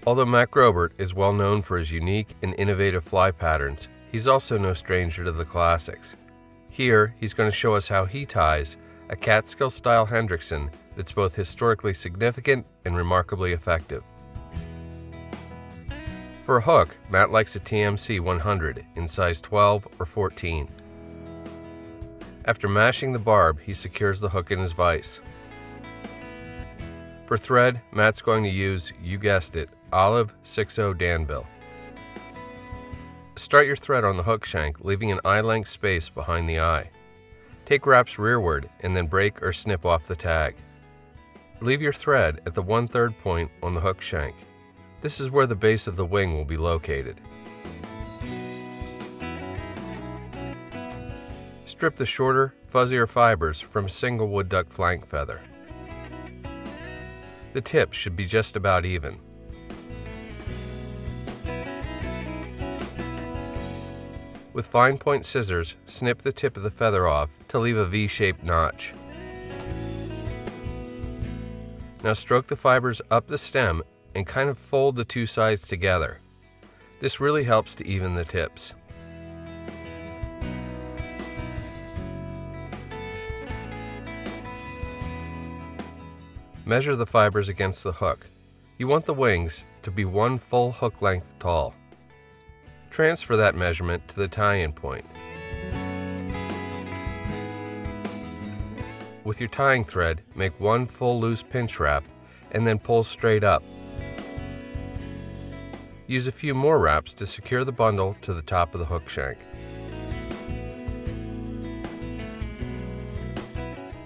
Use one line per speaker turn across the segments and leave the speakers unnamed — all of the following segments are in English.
Although Matt Grobert is well known for his unique and innovative fly patterns, he's also no stranger to the classics. Here, he's going to show us how he ties a Catskill-Style Hendrickson that's both historically significant and remarkably effective. For a hook, Matt likes a TMC 100 in size 12 or 14. After mashing the barb, he secures the hook in his vise. For thread, Matt's going to use, you guessed it, olive 6/0 Danville. Start your thread on the hook shank, leaving an eye-length space behind the eye. Take wraps rearward and then break or snip off the tag. Leave your thread at the 1/3 point on the hook shank. This is where the base of the wing will be located. Strip the shorter, fuzzier fibers from a single wood duck flank feather. The tip should be just about even. With fine point scissors, snip the tip of the feather off to leave a V-shaped notch. Now stroke the fibers up the stem and kind of fold the two sides together. This really helps to even the tips. Measure the fibers against the hook. You want the wings to be 1 full hook length tall. Transfer that measurement to the tie-in point. With your tying thread, make 1 full loose pinch wrap and then pull straight up. Use a few more wraps to secure the bundle to the top of the hook shank.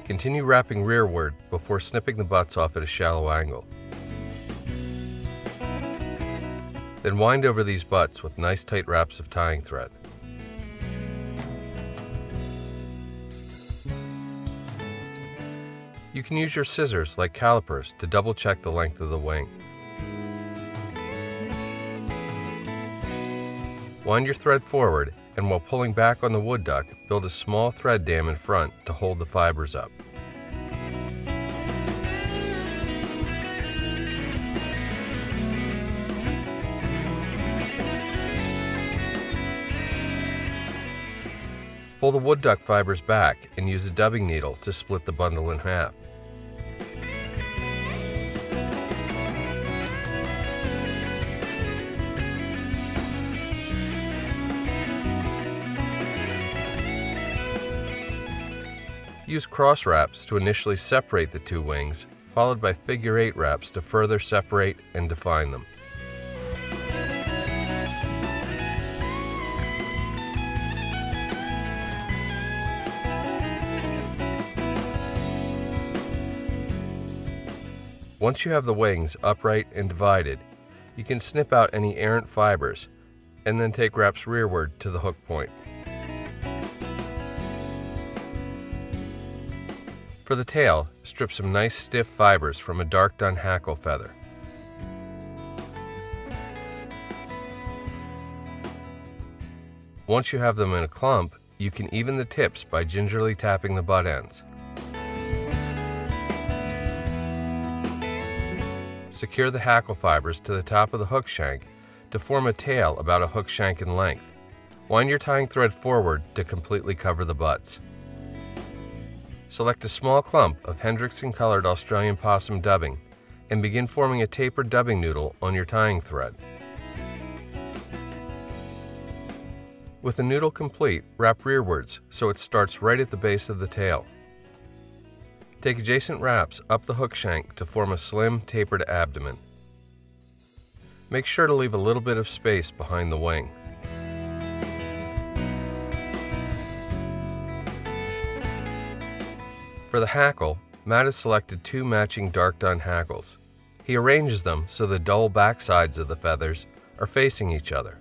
Continue wrapping rearward before snipping the butts off at a shallow angle. Then wind over these butts with nice tight wraps of tying thread. You can use your scissors like calipers to double check the length of the wing. Wind your thread forward, and while pulling back on the wood duck, build a small thread dam in front to hold the fibers up. Pull the wood duck fibers back and use a dubbing needle to split the bundle in half. Use cross wraps to initially separate the two wings, followed by figure 8 wraps to further separate and define them. Once you have the wings upright and divided, you can snip out any errant fibers and then take wraps rearward to the hook point. For the tail, strip some nice stiff fibers from a dark dun hackle feather. Once you have them in a clump, you can even the tips by gingerly tapping the butt ends. Secure the hackle fibers to the top of the hook shank to form a tail about a hook shank in length. Wind your tying thread forward to completely cover the butts. Select a small clump of Hendrickson colored Australian possum dubbing and begin forming a tapered dubbing noodle on your tying thread. With the noodle complete, wrap rearwards so it starts right at the base of the tail. Take adjacent wraps up the hook shank to form a slim, tapered abdomen. Make sure to leave a little bit of space behind the wing. For the hackle, Matt has selected 2 matching dark dun hackles. He arranges them so the dull back sides of the feathers are facing each other.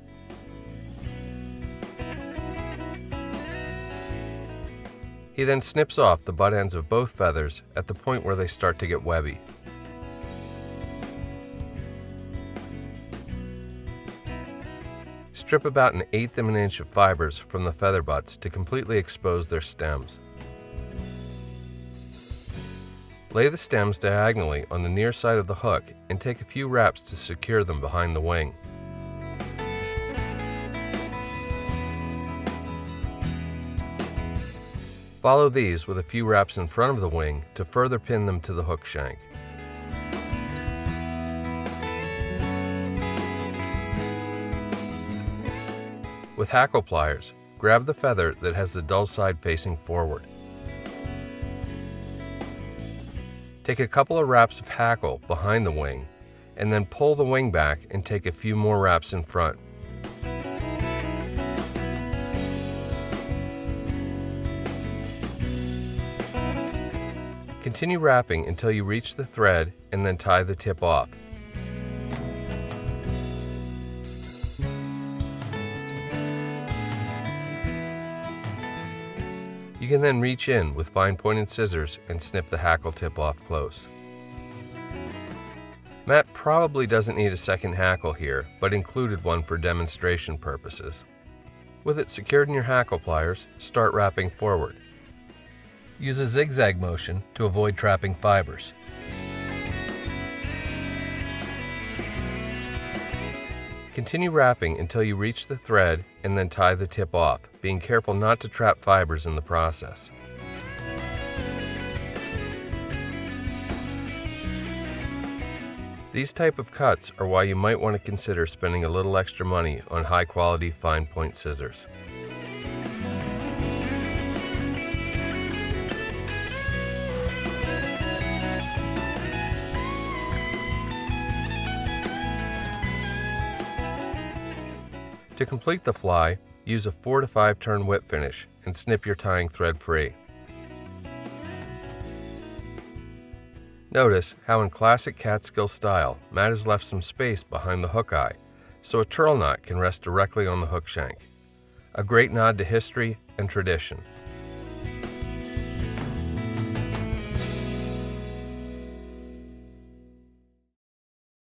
He then snips off the butt ends of both feathers at the point where they start to get webby. Strip about 1/8 of an inch of fibers from the feather butts to completely expose their stems. Lay the stems diagonally on the near side of the hook and take a few wraps to secure them behind the wing. Follow these with a few wraps in front of the wing to further pin them to the hook shank. With hackle pliers, grab the feather that has the dull side facing forward. Take a couple of wraps of hackle behind the wing, and then pull the wing back and take a few more wraps in front. Continue wrapping until you reach the thread and then tie the tip off. You can then reach in with fine pointed scissors and snip the hackle tip off close. Matt probably doesn't need a second hackle here, but included one for demonstration purposes. With it secured in your hackle pliers, start wrapping forward. Use a zigzag motion to avoid trapping fibers. Continue wrapping until you reach the thread and then tie the tip off, being careful not to trap fibers in the process. These type of cuts are why you might want to consider spending a little extra money on high-quality fine point scissors. To complete the fly, use a 4 to 5 turn whip finish and snip your tying thread free. Notice how in classic Catskill style, Matt has left some space behind the hook eye, so a turtle knot can rest directly on the hook shank. A great nod to history and tradition.